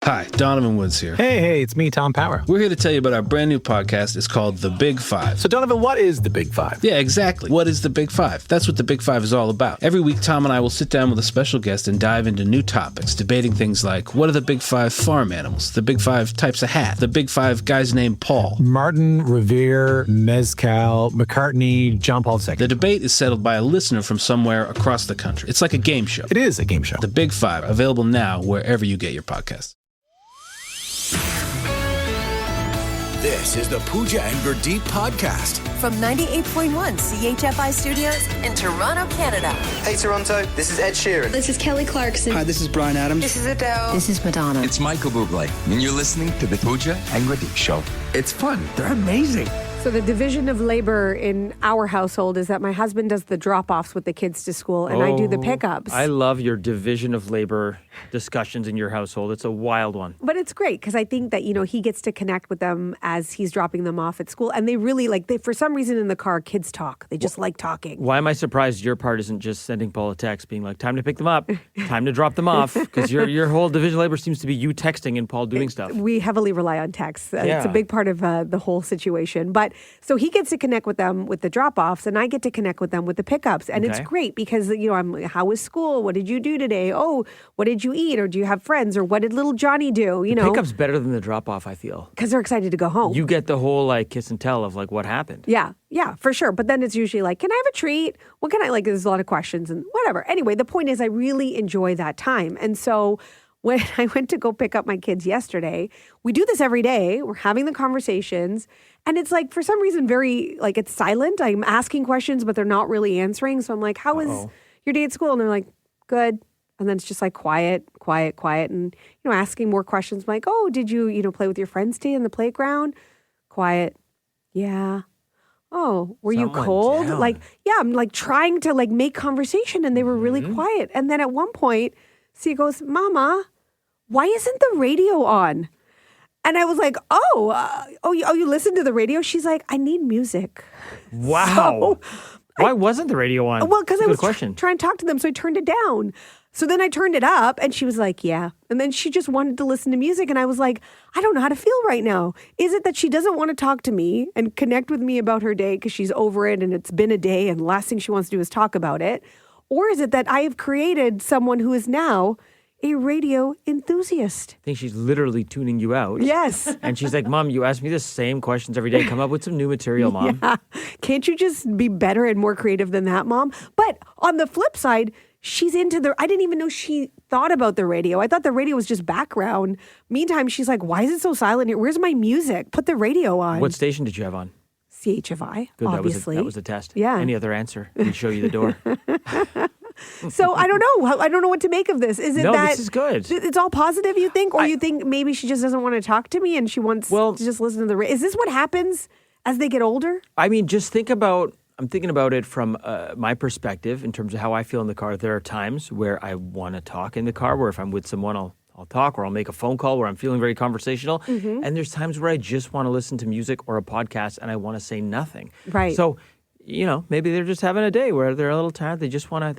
Hi, Donovan Woods here. Hey, it's me, Tom Power. We're here to tell you about our brand new podcast. It's called The Big Five. So, Donovan, what is The Big Five? Yeah, exactly. What is The Big Five? That's what The Big Five is all about. Every week, Tom and I will sit down with a special guest and dive into new topics, debating things like, what are the Big Five farm animals? The Big Five types of hat? The Big Five guys named Paul? Martin, Revere, Mezcal, McCartney, John Paul II. The debate is settled by a listener from somewhere across the country. It's like a game show. It is a game show. The Big Five, available now wherever you get your podcasts. This is the Pooja and Gurdeep podcast. From 98.1 CHFI Studios in Toronto, Canada. Hey Toronto, this is Ed Sheeran. This is Kelly Clarkson. Hi, this is Bryan Adams. This is Adele. This is Madonna. It's Michael Bublé, and you're listening to the Pooja and Gurdeep Show. It's fun. They're amazing. So the division of labor in our household is that my husband does the drop-offs with the kids to school, and I do the pickups. I love your division of labor discussions in your household. It's a wild one. But it's great because I think that, he gets to connect with them as he's dropping them off at school. And they really for some reason in the car, kids talk. They just like talking. Why am I surprised your part isn't just sending Paul a text being like, time to pick them up, time to drop them off? Because your whole division of labor seems to be you texting and Paul doing stuff. We heavily rely on texts. It's a big part of the whole situation. But so he gets to connect with them with the drop-offs, and I get to connect with them with the pickups. And it's great because, I'm how was school? What did you do today? Oh, what did you eat? Or do you have friends? Or what did little Johnny do? The pickup's better than the drop-off, I feel. Because they're excited to go home. You get the whole kiss and tell of what happened. Yeah, for sure. But then it's usually can I have a treat? What can I there's a lot of questions and whatever. Anyway, the point is I really enjoy that time. And so when I went to go pick up my kids yesterday, we do this every day. We're having the conversations. And it's for some reason, very, it's silent. I'm asking questions, but they're not really answering. So I'm like, how was your day at school? And they're like, good. And then it's just quiet. And, asking more questions. I'm like, oh, did you, play with your friends today in the playground? Quiet. Yeah. Oh, were you cold? Down. I'm trying to make conversation, and they were really quiet. And then at one point, Sia goes, Mama, why isn't the radio on? And I was like, you listen to the radio? She's like, I need music. Wow. Why wasn't the radio on? Well, because I was trying to talk to them, so I turned it down. So then I turned it up, and she was like, yeah. And then she just wanted to listen to music, and I was like, I don't know how to feel right now. Is it that she doesn't want to talk to me and connect with me about her day because she's over it and it's been a day and the last thing she wants to do is talk about it? Or is it that I have created someone who is now a radio enthusiast? I think she's literally tuning you out. Yes. And she's like, Mom, you ask me the same questions every day. Come up with some new material, Mom. Yeah. Can't you just be better and more creative than that, Mom? But on the flip side, she's into I didn't even know she thought about the radio. I thought the radio was just background. Meantime, she's like, why is it so silent here? Where's my music? Put the radio on. What station did you have on? CHFI, Good, obviously. That was a test. Yeah. Any other answer? We'd show you the door. So I don't know. I don't know what to make of this. Is it that this is good. It's all positive, you think? Or you think maybe she just doesn't want to talk to me and she wants to just listen to the radio? Is this what happens as they get older? I mean, I'm thinking about it from my perspective in terms of how I feel in the car. There are times where I want to talk in the car, where if I'm with someone, I'll talk, or I'll make a phone call where I'm feeling very conversational. Mm-hmm. And there's times where I just want to listen to music or a podcast and I want to say nothing. Right. So, maybe they're just having a day where they're a little tired. They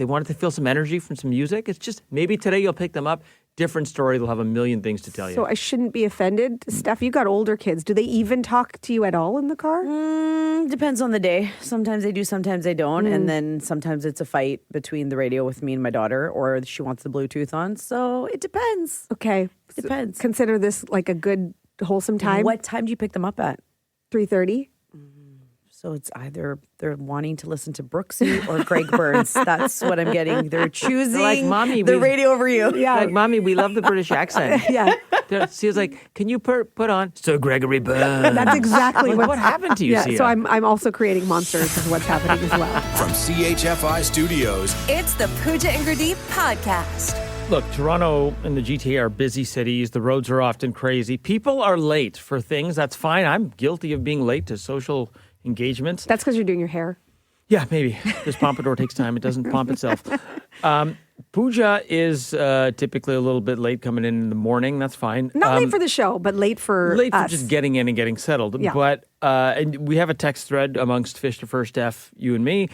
wanted to feel some energy from some music. It's just maybe today you'll pick them up. Different story. They'll have a million things to tell you. So I shouldn't be offended. Steph, you got older kids. Do they even talk to you at all in the car? Depends on the day. Sometimes they do, sometimes they don't. And then sometimes it's a fight between the radio with me and my daughter, or she wants the Bluetooth on. So it depends. Okay. Depends. Consider this like a good, wholesome time. What time do you pick them up at? 3:30. So it's either they're wanting to listen to Brooksy or Greg Burns. That's what I'm getting. They're choosing Mommy, the radio over you. Yeah. Mommy, we love the British accent. Yeah. She was like, can you put on Sir Gregory Burns? That's exactly what happened to you, Sia? So I'm also creating monsters is what's happening as well. From CHFI Studios, It's the Pooja and Gurdeep podcast. Look, Toronto and the GTA are busy cities. The roads are often crazy. People are late for things. That's fine. I'm guilty of being late to social engagements. That's because you're doing your hair. Yeah, maybe. This pompadour takes time. It doesn't pomp itself. Pooja is typically a little bit late coming in the morning. That's fine. Not late for the show, but late for us. Just getting in and getting settled. Yeah. But and we have a text thread amongst Fish to First F, you and me.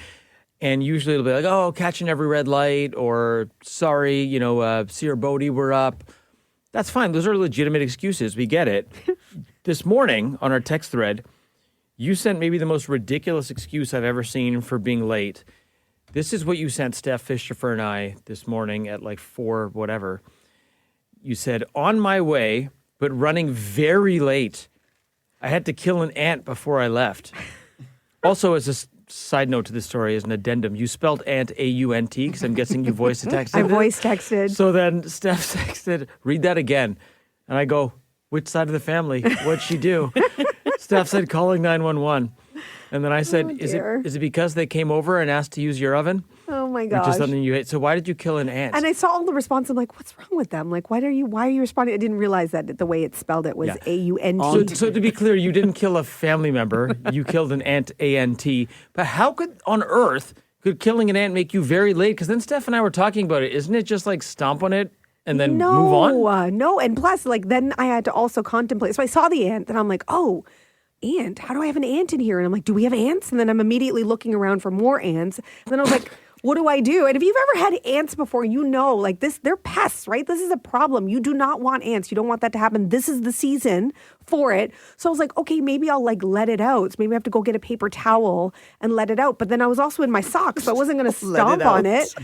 And usually it'll be like, oh, catching every red light, or sorry, Sierra Bodie, we're up. That's fine. Those are legitimate excuses. We get it. This morning on our text thread, you sent maybe the most ridiculous excuse I've ever seen for being late. This is what you sent Steph Fisher and I this morning at like 4 whatever. You said, on my way, but running very late. I had to kill an ant before I left. Also, as a side note to this story, as an addendum, you spelled ant A-U-N-T because I'm guessing you voice texted. I voice texted. So then Steph texted, read that again. And I go, which side of the family? What'd she do? Steph said, calling 911. And then I said, is it because they came over and asked to use your oven? Oh my gosh. Which is something you hate. So why did you kill an ant? And I saw all the response. I'm like, what's wrong with them? Like, why are you responding? I didn't realize that the way it spelled it was A-U-N-T. So to be clear, you didn't kill a family member. You killed an ant, A-N-T. But how on earth could killing an ant make you very late? Because then Steph and I were talking about it. Isn't it just like stomp on it and then move on? No. And plus, like, then I had to also contemplate. So I saw the ant and I'm like, oh, ant? How do I have an ant in here? And I'm like, do we have ants? And then I'm immediately looking around for more ants. And then I was like, what do I do? And if you've ever had ants before, you know, like they're pests, right? This is a problem. You do not want ants. You don't want that to happen. This is the season for it. So I was like, okay, maybe I'll like let it out. So maybe I have to go get a paper towel and let it out. But then I was also in my socks, so I wasn't going to stomp on it.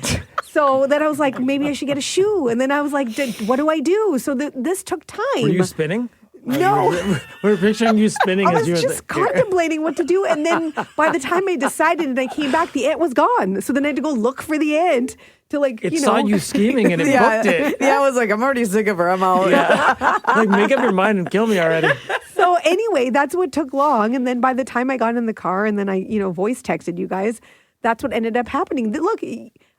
So then I was like, maybe I should get a shoe. And then I was like, what do I do? So this took time. Were you spinning? No. We're picturing you spinning I as you was were just contemplating what to do. And then by the time I decided and I came back, the ant was gone. So then I had to go look for the ant to like, It saw you scheming and it booked it. Yeah, I was like, I'm already sick of her. I'm out. Yeah. Like, make up your mind and kill me already. So anyway, that's what took long. And then by the time I got in the car and then I, voice texted you guys, that's what ended up happening. Look,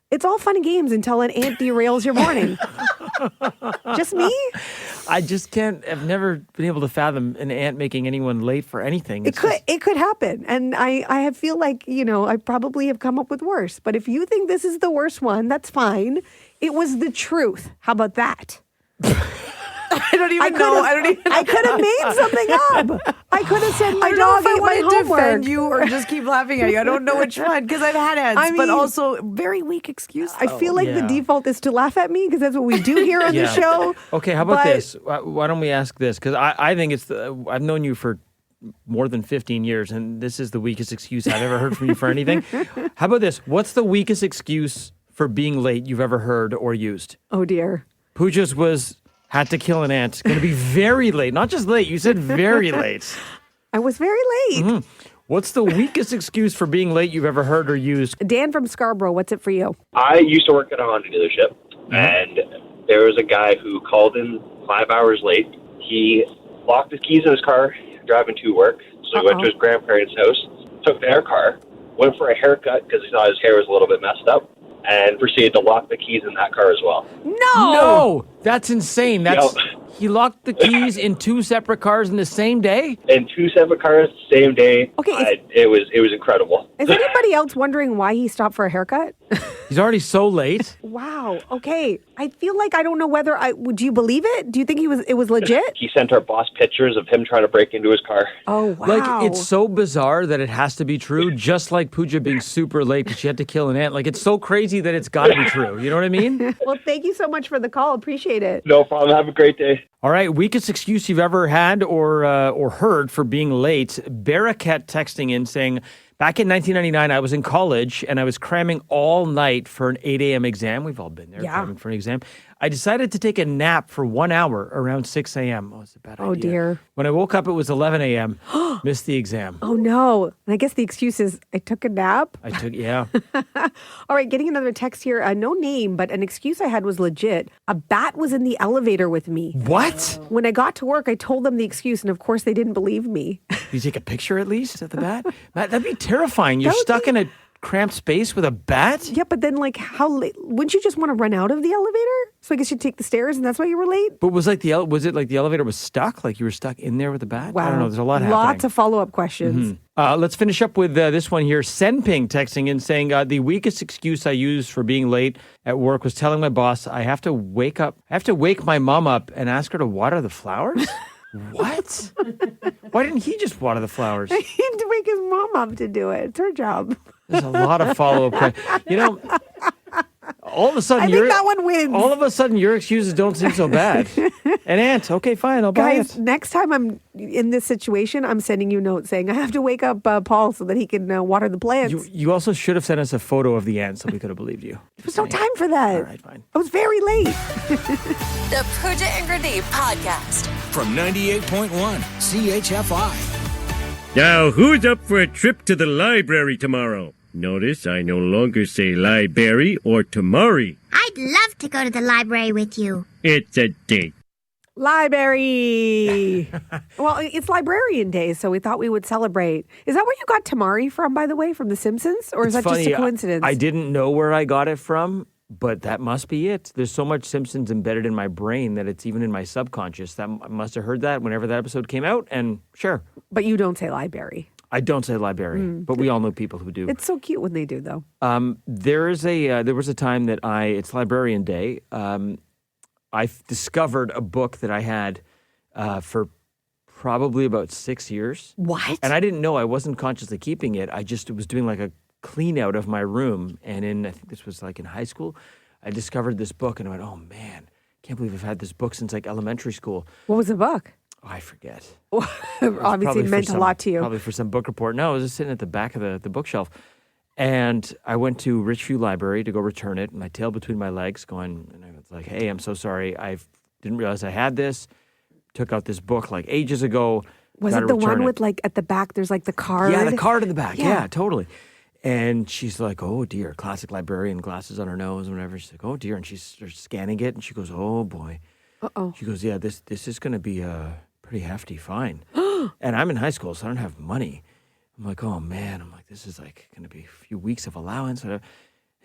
it's all fun and games until an ant derails your morning. Just me? I just can't. I've never been able to fathom an ant making anyone late for anything. It could happen. And I feel like, I probably have come up with worse. But if you think this is the worst one, that's fine. It was the truth. How about that? I don't even know. I could have made something up. I could have said my I don't dog know if ate I my want to homework. defend you or just keep laughing at you. I don't know which one because I've had ants, but also very weak excuse. I feel like the default is to laugh at me because that's what we do here on the show. Okay, how about this? Why don't we ask this? Because I think I've known you for more than 15 years, and this is the weakest excuse I've ever heard from you for anything. How about this? What's the weakest excuse for being late you've ever heard or used? Oh, dear. Pooja's had to kill an ant. Going to be very late. Not just late. You said very late. I was very late. Mm-hmm. What's the weakest excuse for being late you've ever heard or used? Dan from Scarborough, what's it for you? I used to work at a Honda dealership, and there was a guy who called in 5 hours late. He locked his keys in his car driving to work, so he went to his grandparents' house, took their car, went for a haircut because he thought his hair was a little bit messed up, and proceeded to lock the keys in that car as well. No! That's insane. He locked the keys in 2 separate cars in the same day? In 2 separate cars, same day. Okay, it was incredible. Is anybody else wondering why he stopped for a haircut? He's already so late. Wow. Okay. I feel like I don't know whether would you believe it? Do you think it was legit? He sent our boss pictures of him trying to break into his car. Oh, wow. Like, it's so bizarre that it has to be true, just like Pooja being super late because she had to kill an ant. Like, it's so crazy that it's got to be true. You know what I mean? Well, thank you so much for the call. Appreciate it. No problem. Have a great day. All right, weakest excuse you've ever had or heard for being late. Baraket texting in saying, back in 1999, I was in college and I was cramming all night for an 8 a.m. exam. We've all been there cramming for an exam. I decided to take a nap for 1 hour around 6 a.m. Oh, it's a bad idea. Oh, dear. When I woke up, it was 11 a.m. Missed the exam. Oh, no. And I guess the excuse is I took a nap. All right, getting another text here. No name, but an excuse I had was legit. A bat was in the elevator with me. What? When I got to work, I told them the excuse, and of course, they didn't believe me. You take a picture at least of the bat? Matt, that'd be terrifying. You're stuck in a cramped space with a bat? Yeah, but then how late? Wouldn't you just want to run out of the elevator? So I guess you'd take the stairs, and that's why you were late? But was it like the elevator was stuck? Like you were stuck in there with the bat? Wow. I don't know. There's a lot happening. Lots of follow-up questions. Mm-hmm. Let's finish up with this one here. Senping texting in saying, the weakest excuse I used for being late at work was telling my boss I have to wake my mom up and ask her to water the flowers? What? Why didn't he just water the flowers? He had to wake his mom up to do it. It's her job. There's a lot of follow-up questions. All of a sudden, I think that one wins. All of a sudden, your excuses don't seem so bad. An ant, okay, fine, I'll buy Guys, it. next time I'm in this situation, I'm sending you notes saying I have to wake up Paul so that he can water the plants. You also should have sent us a photo of the ant so we could have believed you. There was no time for that. All right, fine. I was very late. The Pooja and Grenade Podcast. From 98.1 CHFI. Now, who's up for a trip to the library tomorrow? Notice I no longer say library or tamari. I'd love to go to the library with you. It's a date. Library. Well, it's Librarian Day, so we thought we would celebrate. Is that where you got tamari from, by the way, from The Simpsons? Or is that funny, just a coincidence? I didn't know where I got it from, but that must be it. There's so much Simpsons embedded in my brain that it's even in my subconscious. I must have heard that whenever that episode came out, and sure. But you don't say library. I don't say library, but we all know people who do. It's so cute when they do, though. There was a time that it's Librarian Day. I discovered a book that I had for probably about 6 years. What? And I didn't know. I wasn't consciously keeping it. I just was doing like a clean out of my room. And I think this was like in high school, I discovered this book and I went, oh man, can't believe I've had this book since like elementary school. What was the book? Oh, I forget. Obviously, it meant a lot to you. Probably for some book report. No, it was just sitting at the back of the bookshelf. And I went to Richview Library to go return it, my tail between my legs, going, and I was like, hey, I'm so sorry. I didn't realize I had this. Took out this book like ages ago. Was it the one with like at the back, there's like the card? Yeah, the card in the back. Yeah, totally. And she's like, oh dear, classic librarian, glasses on her nose and whatever. She's like, oh dear. And she starts scanning it and she goes, oh boy. Uh-oh. She goes, yeah, this is going to be a pretty hefty fine. And I'm in high school, so I don't have money. I'm like, oh man. I'm like, this is like going to be a few weeks of allowance. And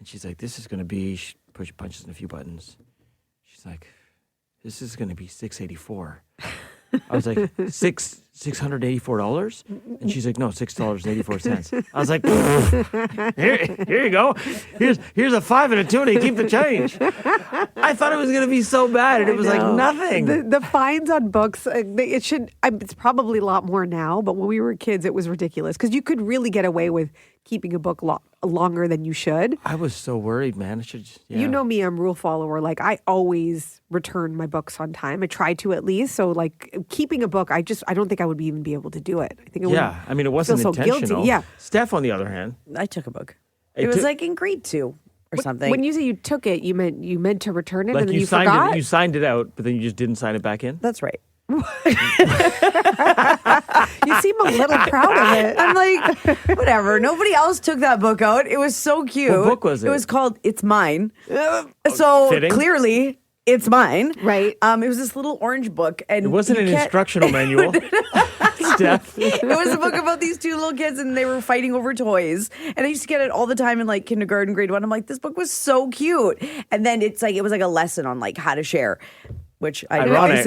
she's like, this is going to be, she punches in a few buttons. She's like, this is going to be $684. I was like, $684? And she's like, no, $6.84. I was like, here you go. Here's a 5 and a 2 and you keep the change. I thought it was going to be so bad, and it was like nothing. The fines on books, it's probably a lot more now, but when we were kids, it was ridiculous because you could really get away with keeping a book longer than you should. I was so worried, man. I should. Yeah. You know me, I'm a rule follower. Like, I always return my books on time. I try to at least. So, like, keeping a book, I don't think I would even be able to do it. I think I mean, it wasn't feel intentional. So guilty. Yeah. Steph, on the other hand, I took a book. It was like in grade 2 or something. When you say you took it, you meant to return it, like and then you signed forgot? You signed it out, but then you just didn't sign it back in? That's right. You seem a little proud of it. I'm like, whatever. Nobody else took that book out. It was so cute. What book was it? It was called It's Mine. So fitting. clearly, it's mine. Right. It was this little orange book. And It wasn't an instructional manual. Steph. It was a book about these two little kids and they were fighting over toys. And I used to get it all the time in like kindergarten, grade 1. I'm like, this book was so cute. And then it was like a lesson on like how to share. Which I ironic.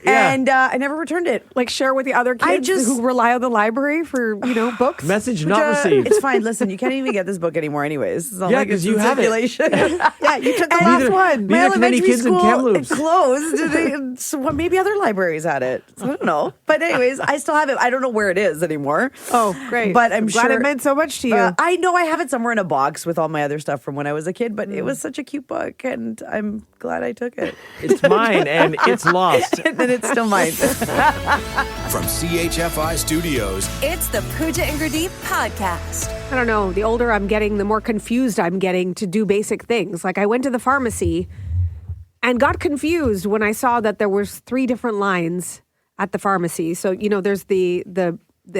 Yeah. And I never returned it. Like share with the other kids who rely on the library for books. Message not received. It's fine. Listen, you can't even get this book anymore, anyways. It's not Yeah, like it's 'cause you in have it. circulation. Yeah, you took the last one. My neither can many elementary kids in school Kamloops. closed. So maybe other libraries had it. So I don't know. But anyways, I still have it. I don't know where it is anymore. Oh, great. But I'm glad sure it meant so much to you. I know I have it somewhere in a box with all my other stuff from when I was a kid. But it was such a cute book, and I'm glad I took it. It's mine, and it's lost. And then it's still mine. From CHFI Studios, It's the Pooja and Grenade Podcast. I don't know. The older I'm getting, the more confused I'm getting to do basic things. Like I went to the pharmacy and got confused when I saw that there was 3 different lines at the pharmacy. So, there's the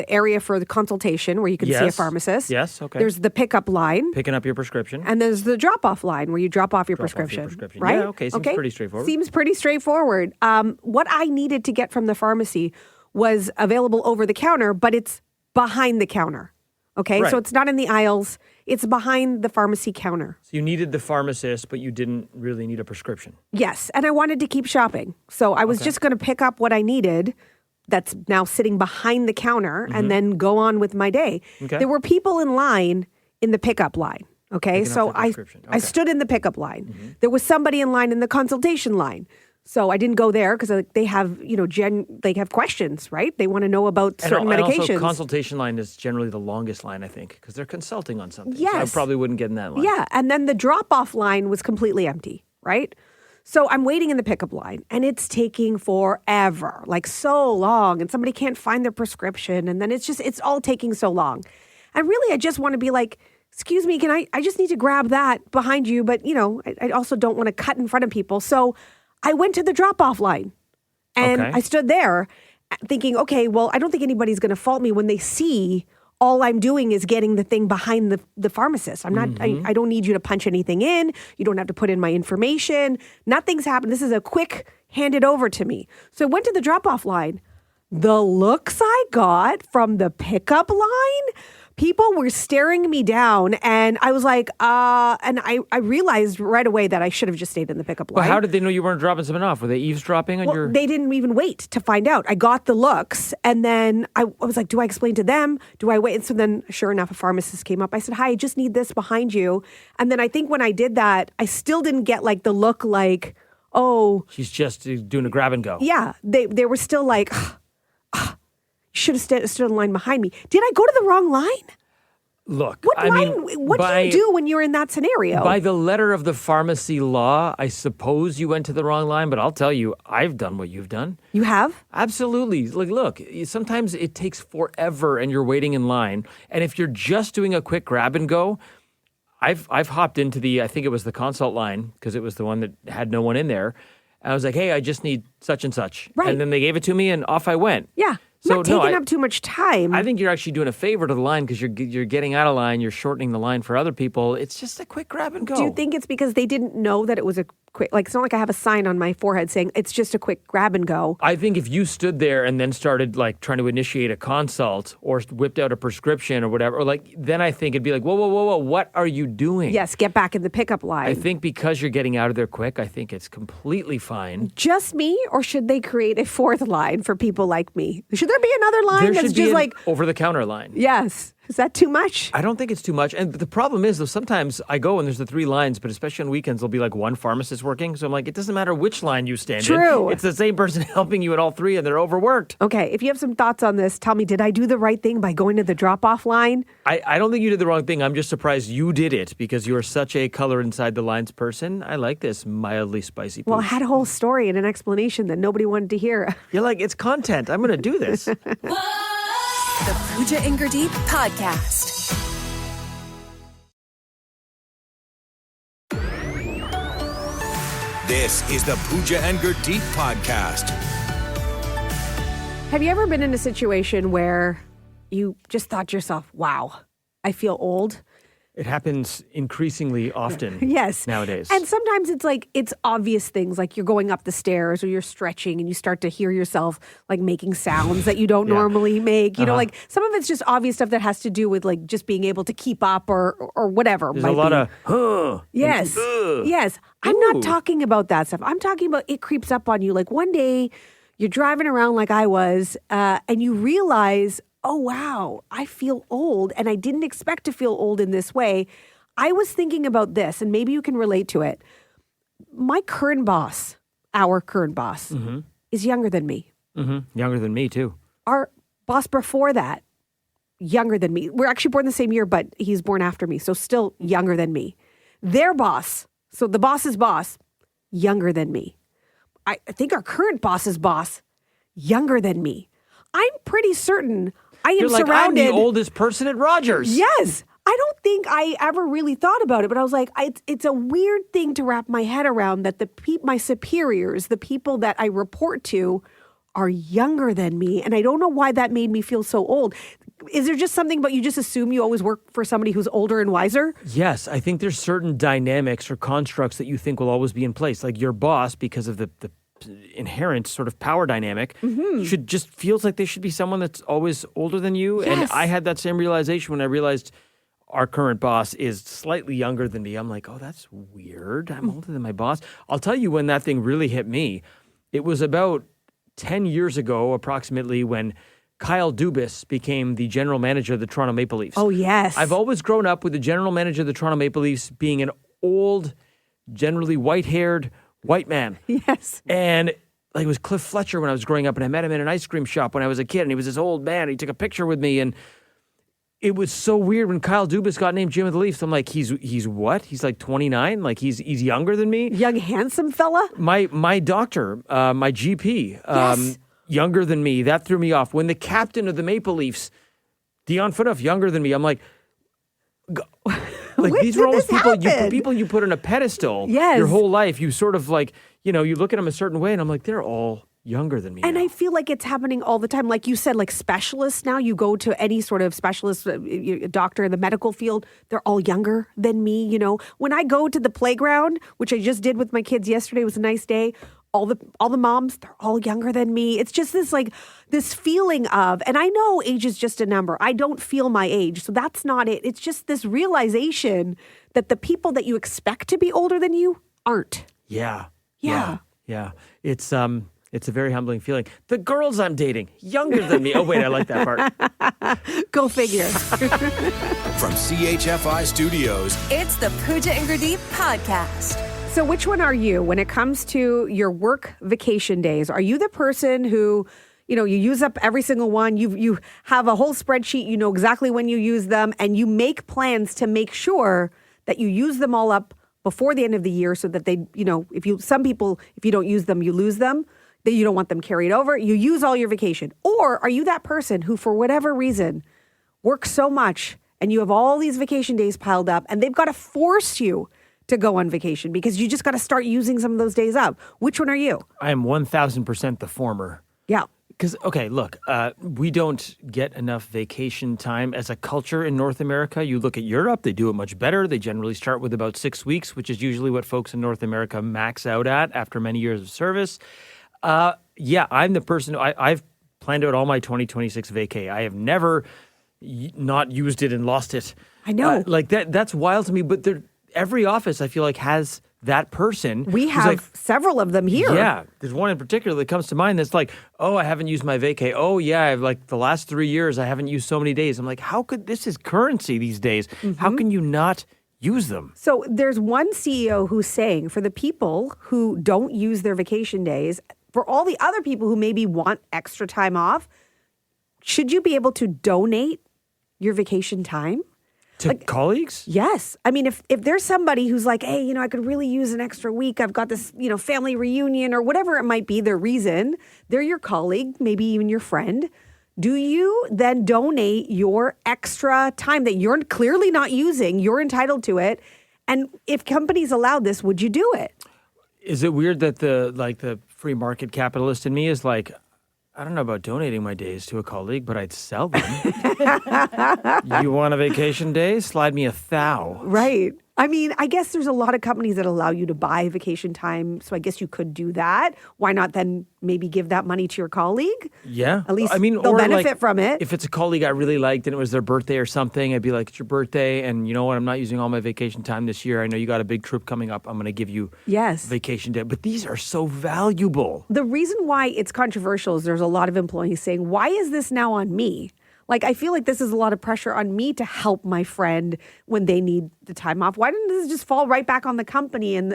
area for the consultation where you can see a pharmacist. Yes, okay. There's the pickup line. Picking up your prescription. And there's the drop-off line where you drop off your prescription. Right? Yeah, okay. Seems pretty straightforward. Seems pretty straightforward. What I needed to get from the pharmacy was available over the counter, but it's behind the counter. Okay? Right. So it's not in the aisles. It's behind the pharmacy counter. So you needed the pharmacist, but you didn't really need a prescription. Yes. And I wanted to keep shopping. So I was just going to pick up what I needed that's now sitting behind the counter and then go on with my day. Okay. There were people in line in the pickup line. Okay. Picking up So the prescription. I stood in the pickup line. There was somebody in line in the consultation line. So I didn't go there because they have, they have questions, right? They want to know about certain and medications. Also, consultation line is generally the longest line, I think, because they're consulting on something. Yes. So I probably wouldn't get in that line. Yeah. And then the drop-off line was completely empty, right? So I'm waiting in the pickup line and it's taking forever, like so long. And somebody can't find their prescription. And then it's all taking so long. And really, I just want to be like, excuse me, I just need to grab that behind you. But, I also don't want to cut in front of people. So I went to the drop-off line and I stood there thinking, okay, well, I don't think anybody's going to fault me when they see all I'm doing is getting the thing behind the pharmacist. I'm not, I don't need you to punch anything in. You don't have to put in my information. Nothing's happened. This is a quick hand it over to me. So I went to the drop-off line. The looks I got from the pickup line, people were staring me down, and I was like, and I realized right away that I should have just stayed in the pickup line. But how did they know you weren't dropping something off? Were they eavesdropping on your... They didn't even wait to find out. I got the looks, and then I was like, do I explain to them? Do I wait? And so then, sure enough, a pharmacist came up. I said, hi, I just need this behind you. And then I think when I did that, I still didn't get like the look like, oh... She's just doing a grab and go. Yeah, they were still like, you should have stood in line behind me. Did I go to the wrong line? Look, what do you do when you're in that scenario? By the letter of the pharmacy law, I suppose you went to the wrong line, but I'll tell you, I've done what you've done. You have? Absolutely. Like, look, sometimes it takes forever and you're waiting in line. And if you're just doing a quick grab and go, I've hopped into I think it was the consult line, because it was the one that had no one in there. I was like, hey, I just need such and such. Right. And then they gave it to me and off I went. Yeah. So, not taking up too much time. I think you're actually doing a favor to the line because you're getting out of line. You're shortening the line for other people. It's just a quick grab and go. Do you think it's because they didn't know that it was a quick, like, it's not like I have a sign on my forehead saying it's just a quick grab and go. I think if you stood there and then started like trying to initiate a consult or whipped out a prescription or whatever, or like, then I think it'd be like, whoa, what are you doing? Yes, get back in the pickup line. I think because you're getting out of there quick, I think it's completely fine. Just me, or should they create a fourth line for people like me? Should there be another line There that's should be just an like over-the-counter line. Yes. Is that too much? I don't think it's too much. And the problem is, though, sometimes I go and there's the 3 lines, but especially on weekends, there'll be like one pharmacist working. So I'm like, it doesn't matter which line you stand in. True. It's the same person helping you at all 3 and they're overworked. Okay. If you have some thoughts on this, tell me, did I do the right thing by going to the drop-off line? I don't think you did the wrong thing. I'm just surprised you did it because you are such a color inside the lines person. I like this mildly spicy Well, I pooch. had a whole story and an explanation that nobody wanted to hear. You're like, it's content. I'm going to do this. The Pooja and Gurdeep Podcast. This is the Pooja and Gurdeep Podcast. Have you ever been in a situation where you just thought to yourself, wow, I feel old? It happens increasingly often Yes. nowadays. And sometimes it's like, it's obvious things like you're going up the stairs or you're stretching and you start to hear yourself like making sounds that you don't normally make. You know, like some of it's just obvious stuff that has to do with like just being able to keep up or whatever. There's a lot of, Yes. Yes. I'm not talking about that stuff. I'm talking about it creeps up on you. Like one day you're driving around like I was and you realize, oh, wow, I feel old and I didn't expect to feel old in this way. I was thinking about this and maybe you can relate to it. My current boss, our current boss, is younger than me. Younger than me, too. Our boss before that, younger than me. We're actually born the same year, but he's born after me, so still younger than me. Their boss, so the boss's boss, younger than me. I think our current boss's boss, younger than me. I'm pretty certain I am You're like, surrounded. I'm the oldest person at Rogers. Yes. I don't think I ever really thought about it, but I was like, it's a weird thing to wrap my head around that my superiors, the people that I report to, are younger than me. And I don't know why that made me feel so old. Is there just something about you just assume you always work for somebody who's older and wiser? Yes, I think there's certain dynamics or constructs that you think will always be in place. Like your boss, because of the inherent sort of power dynamic, should just feels like they should be someone that's always older than you. Yes. And I had that same realization when I realized our current boss is slightly younger than me. I'm like, oh, that's weird. I'm older than my boss. I'll tell you when that thing really hit me. It was about 10 years ago, approximately, when Kyle Dubas became the general manager of the Toronto Maple Leafs. Oh, yes. I've always grown up with the general manager of the Toronto Maple Leafs being an old, generally white-haired, white man. Yes. And like it was Cliff Fletcher when I was growing up, and I met him in an ice cream shop when I was a kid, and he was this old man. He took a picture with me, and it was so weird when Kyle Dubas got named GM of the Leafs. I'm like, he's what? He's like 29? Like he's younger than me? Young, handsome fella? My doctor, my GP, Yes. younger than me. That threw me off. When the captain of the Maple Leafs, Dion Phaneuf, younger than me, I'm like, When these are did always this happen? people you put on a pedestal Yes. your whole life. You sort of like, you look at them a certain way, and I'm like, they're all younger than me. And now. I feel like it's happening all the time. Like you said, like specialists now, you go to any sort of specialist, doctor in the medical field, they're all younger than me. When I go to the playground, which I just did with my kids yesterday, it was a nice day. All the moms, they're all younger than me. It's just this feeling of, and I know age is just a number. I don't feel my age, so that's not it. It's just this realization that the people that you expect to be older than you aren't. Yeah. Yeah. It's a very humbling feeling. The girls I'm dating, younger than me. Oh, wait, I like that part. Go figure. From CHFI Studios, It's the Pooja and Gurdeep podcast. So which one are you when it comes to your work vacation days? Are you the person who, you use up every single one? You have a whole spreadsheet, you know exactly when you use them, and you make plans to make sure that you use them all up before the end of the year so that they, some people, if you don't use them, you lose them. That you don't want them carried over. You use all your vacation. Or are you that person who, for whatever reason, works so much and you have all these vacation days piled up and they've got to force you to go on vacation because you just got to start using some of those days up? Which one are you? I am 1,000% the former. Yeah. Because, okay, look, we don't get enough vacation time as a culture in North America. You look at Europe, they do it much better. They generally start with about 6 weeks, which is usually what folks in North America max out at after many years of service. I'm the person I've planned out all my 2026 vacay. I have never not used it and lost it. I know. That's wild to me. But every office, I feel like, has that person. We have several of them here. Yeah. There's one in particular that comes to mind that's like, oh, I haven't used my vacay. Oh, yeah, I've the last 3 years, I haven't used so many days. I'm like, this is currency these days. Mm-hmm. How can you not use them? So there's one CEO who's saying for the people who don't use their vacation days, for all the other people who maybe want extra time off, should you be able to donate your vacation time? To colleagues? Yes. I mean, if there's somebody who's like, hey, I could really use an extra week. I've got this, family reunion or whatever it might be, their reason. They're your colleague, maybe even your friend. Do you then donate your extra time that you're clearly not using? You're entitled to it. And if companies allowed this, would you do it? Is it weird that the free market capitalist in me is like, I don't know about donating my days to a colleague, but I'd sell them. You want a vacation day? Slide me 1,000. Right. I mean, I guess there's a lot of companies that allow you to buy vacation time, so I guess you could do that. Why not then maybe give that money to your colleague? Yeah. At least they'll benefit from it. If it's a colleague I really liked and it was their birthday or something, I'd be like, it's your birthday, and you know what? I'm not using all my vacation time this year. I know you got a big trip coming up. I'm going to give you vacation day. But these are so valuable. The reason why it's controversial is there's a lot of employees saying, why is this now on me? I feel like this is a lot of pressure on me to help my friend when they need the time off. Why didn't this just fall right back on the company and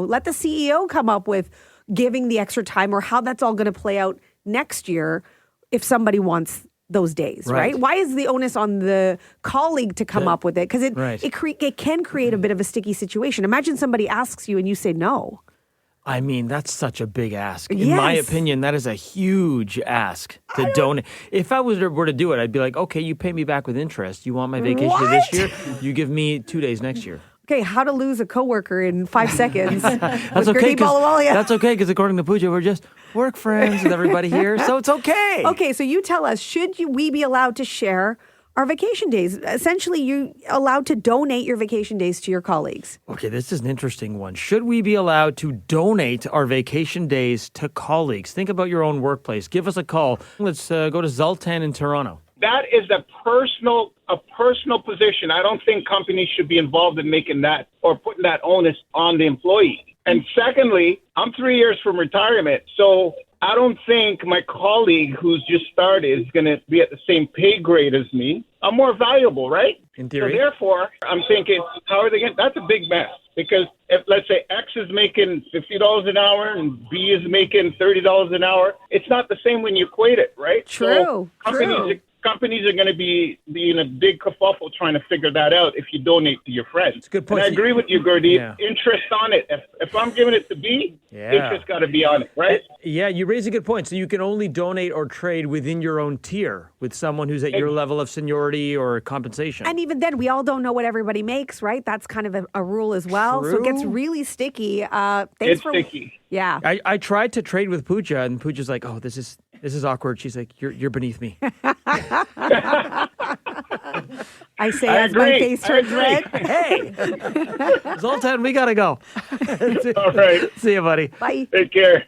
let the CEO come up with giving the extra time or how that's all going to play out next year if somebody wants those days, right? Why is the onus on the colleague to come up with it? Because it can create a bit of a sticky situation. Imagine somebody asks you and you say no. I mean, that's such a big ask. In my opinion, that is a huge ask to donate. If I were to do it, I'd be like, okay, you pay me back with interest. You want my vacation this year? You give me 2 days next year. Okay, how to lose a coworker in 5 seconds. That's okay. That's okay, because according to Pooja, we're just work friends with everybody here, so it's okay. Okay, so you tell us, should we be allowed to share our vacation days? Essentially, you're allowed to donate your vacation days to your colleagues. Okay, this is an interesting one. Should we be allowed to donate our vacation days to colleagues? Think about your own workplace. Give us a call. Let's go to Zoltan in Toronto. That is a personal position. I don't think companies should be involved in making that or putting that onus on the employee. And secondly, I'm 3 years from retirement, so I don't think my colleague who's just started is going to be at the same pay grade as me. I'm more valuable, right? In theory. So therefore, I'm thinking, how are they going to... That's a big mess. Because if, let's say, X is making $50 an hour and B is making $30 an hour, it's not the same when you equate it, right? True. Companies are going to be in a big kerfuffle trying to figure that out if you donate to your friends. It's a good point. And I agree with you, Gurdeep. Yeah. Interest on it. If I'm giving it to B, interest got to be on it, right? Yeah, you raise a good point. So you can only donate or trade within your own tier with someone who's at your level of seniority or compensation. And even then, we all don't know what everybody makes, right? That's kind of a rule as well. So it gets really sticky. Sticky. Yeah. I tried to trade with Pooja, and Pooja's like, "Oh, this is awkward." She's like, "You're beneath me." I say as my face turns red. Hey, Zoltan, we gotta go. All right. See you, buddy. Bye. Take care.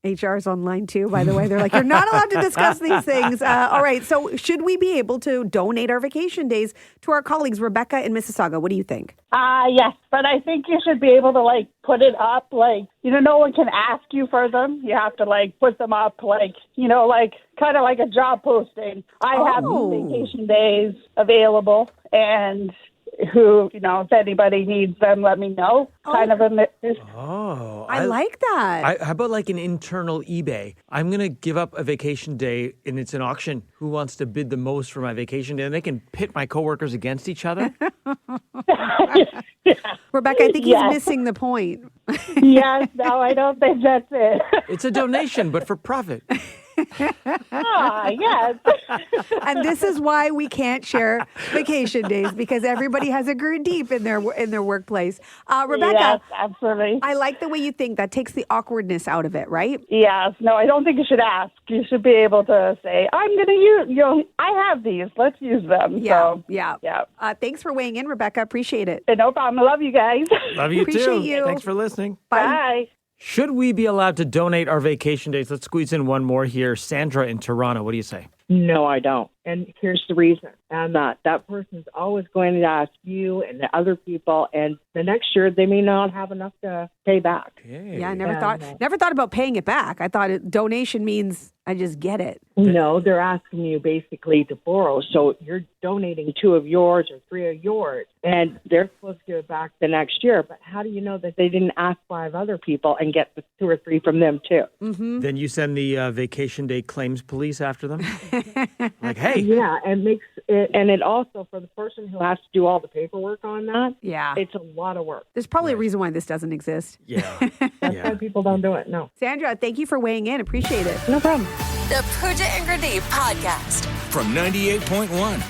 HR's online too, by the way. They're like, you're not allowed to discuss these things. All right. So should we be able to donate our vacation days to our colleagues, Rebecca in Mississauga? What do you think? Yes, but I think you should be able to, put it up. No one can ask you for them. You have to, put them up, kind of like a job posting. I have these vacation days available, and if anybody needs them, let me know. Kind of I like that. How about an internal eBay? I'm going to give up a vacation day and it's an auction. Who wants to bid the most for my vacation day? And they can pit my coworkers against each other. Rebecca, I think he's missing the point. Yes, no, I don't think that's it. It's a donation, but for profit. Yes. And this is why we can't share vacation days, because everybody has a Gurdeep in their workplace. Rebecca, yes, absolutely. I like the way you think. That takes the awkwardness out of it, right? Yes. No, I don't think you should ask. You should be able to say, I'm going to use, I have these. Let's use them. Yeah. So, yeah. Thanks for weighing in, Rebecca. Appreciate it. No problem. I love you guys. Love you Appreciate too. you. Thanks for listening. Bye. Should we be allowed to donate our vacation days? Let's squeeze in one more here. Sandra in Toronto, what do you say? No, I don't. And here's the reason. And that person's always going to ask you and the other people, and the next year they may not have enough to pay back. Okay. Yeah, I never thought about paying it back. I thought donation means I just get it. No, they're asking you basically to borrow. So you're donating 2 of yours or 3 of yours, and they're supposed to give it back the next year. But how do you know that they didn't ask 5 other people and get the 2 or 3 from them too? Mm-hmm. Then you send the vacation day claims police after them? Hey. Yeah, and makes it, and it also, for the person who has to do all the paperwork on that, it's a lot of work. There's probably a reason why this doesn't exist. Yeah. That's why people don't do it. No. Sandra, thank you for weighing in. Appreciate it. No problem. The Pooja and Gurdeep podcast. From 98.1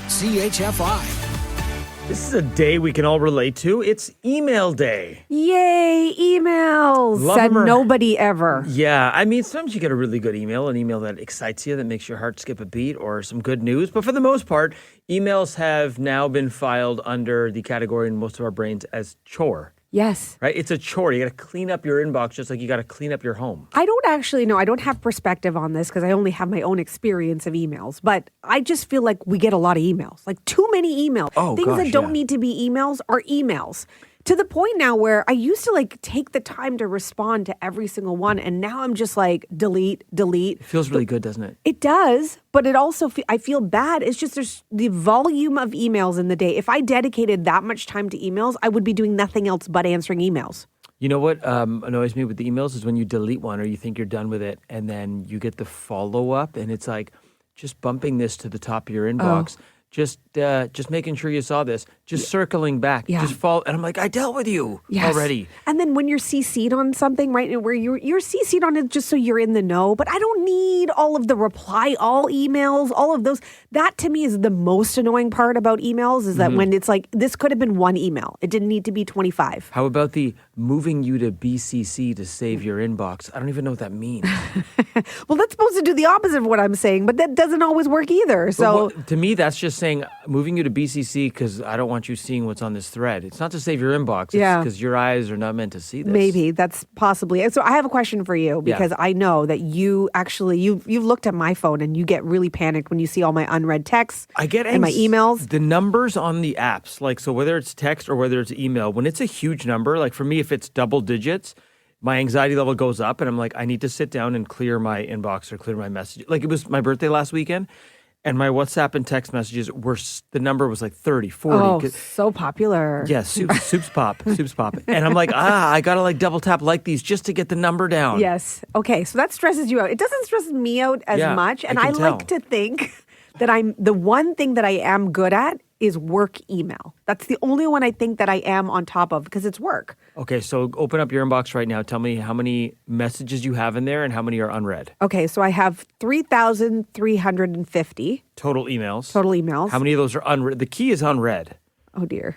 CHFI. This is a day we can all relate to. It's email day. Yay, emails. Love Said 'em or- nobody ever. Yeah, I mean, sometimes you get a really good email, an email that excites you, that makes your heart skip a beat, or some good news. But for the most part, emails have now been filed under the category in most of our brains as chore. Yes. Right? It's a chore. You got to clean up your inbox just like you got to clean up your home. I don't actually know. I don't have perspective on this because I only have my own experience of emails. But I just feel like we get a lot of emails, like too many emails. Things that don't need to be emails are emails. To the point now where I used to take the time to respond to every single one. And now I'm just delete. It feels really good, doesn't it? It does. But it also, I feel bad. It's just there's the volume of emails in the day. If I dedicated that much time to emails, I would be doing nothing else but answering emails. You know what annoys me with the emails is when you delete one or you think you're done with it and then you get the follow-up and it's like just bumping this to the top of your inbox. Just making sure you saw this. Just circling back. Just fall. And I'm like, I dealt with you already. And then when you're CC'd on something, right, where you're CC'd on it just so you're in the know. But I don't need all of the reply all emails, all of those. That to me is the most annoying part about emails is that when it's this could have been one email. It didn't need to be 25. How about the moving you to BCC to save your inbox? I don't even know what that means. Well, that's supposed to do the opposite of what I'm saying, but that doesn't always work either. So to me, that's just saying moving you to BCC because I don't want you seeing what's on this thread. It's not to save your inbox. It's because your eyes are not meant to see this. Maybe that's possibly. So I have a question for you because I know that you actually you've looked at my phone and you get really panicked when you see all my unread texts. I get and my emails. The numbers on the apps, so whether it's text or whether it's email, when it's a huge number, like for me, if it's double digits, my anxiety level goes up and I'm like, I need to sit down and clear my inbox or clear my message. Like it was my birthday last weekend. And my WhatsApp and text messages the number was like 30, 40. Oh, so popular. Yeah, soups pop. And I'm like, I got to like double tap like these just to get the number down. Yes. Okay, so that stresses you out. It doesn't stress me out as much. And I like to think that the one thing that I am good at is work email. That's the only one I think that I am on top of because it's work. Okay, so open up your inbox right now. Tell me how many messages you have in there and how many are unread. Okay, so I have 3,350. Total emails. How many of those are unread? The key is unread. Oh, dear.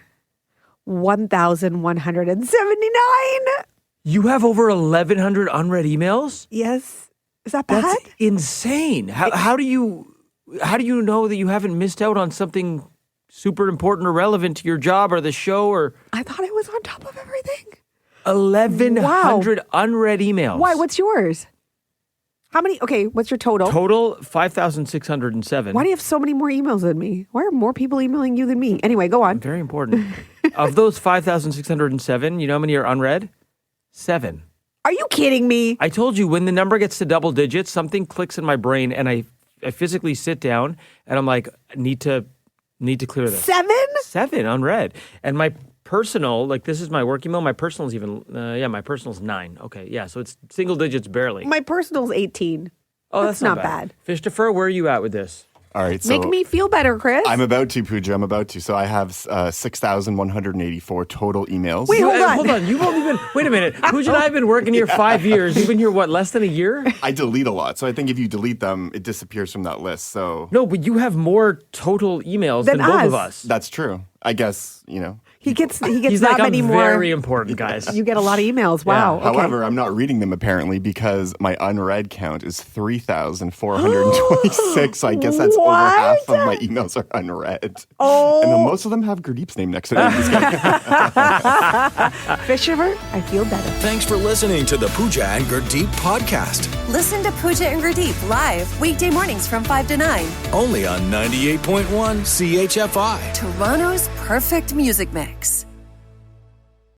1,179. You have over 1,100 unread emails? Yes. Is that bad? That's insane. How do you know that you haven't missed out on something super important or relevant to your job or the show? Or I thought I was on top of everything. 1,100 unread emails. Why? What's yours? How many? Okay, what's your total? Total 5,607. Why do you have so many more emails than me? Why are more people emailing you than me? Anyway, go on. Very important. Of those 5,607, you know how many are unread? 7. Are you kidding me? I told you when the number gets to double digits, something clicks in my brain and I physically sit down and I'm like, need to clear this. 7? 7 unread. And my personal, like this is my work email. My personal's even, my personal's 9. Okay, yeah, so it's single digits barely. My personal's 18. Oh, that's not bad. Christopher, where are you at with this? All right, so make me feel better, Chris. I'm about to, Pooja. I'm about to. So I have 6,184 total emails. Wait, hold on. You've only been, wait a minute. Pooja and I have been working here 5 years. You've been here, what, less than a year? I delete a lot. So I think if you delete them, it disappears from that list. So no, but you have more total emails than both of us. That's true. I guess, He gets He's that like, many I'm more. Very important, guys. You get a lot of emails. Wow. Yeah. Okay. However, I'm not reading them apparently because my unread count is 3,426. So I guess that's over half of my emails are unread. Oh. And then most of them have Gurdeep's name next to them. Fisher, I feel better. Thanks for listening to the Pooja and Gurdeep podcast. Listen to Pooja and Gurdeep live weekday mornings from 5 to 9. Only on 98.1 CHFI. Toronto's perfect music mix.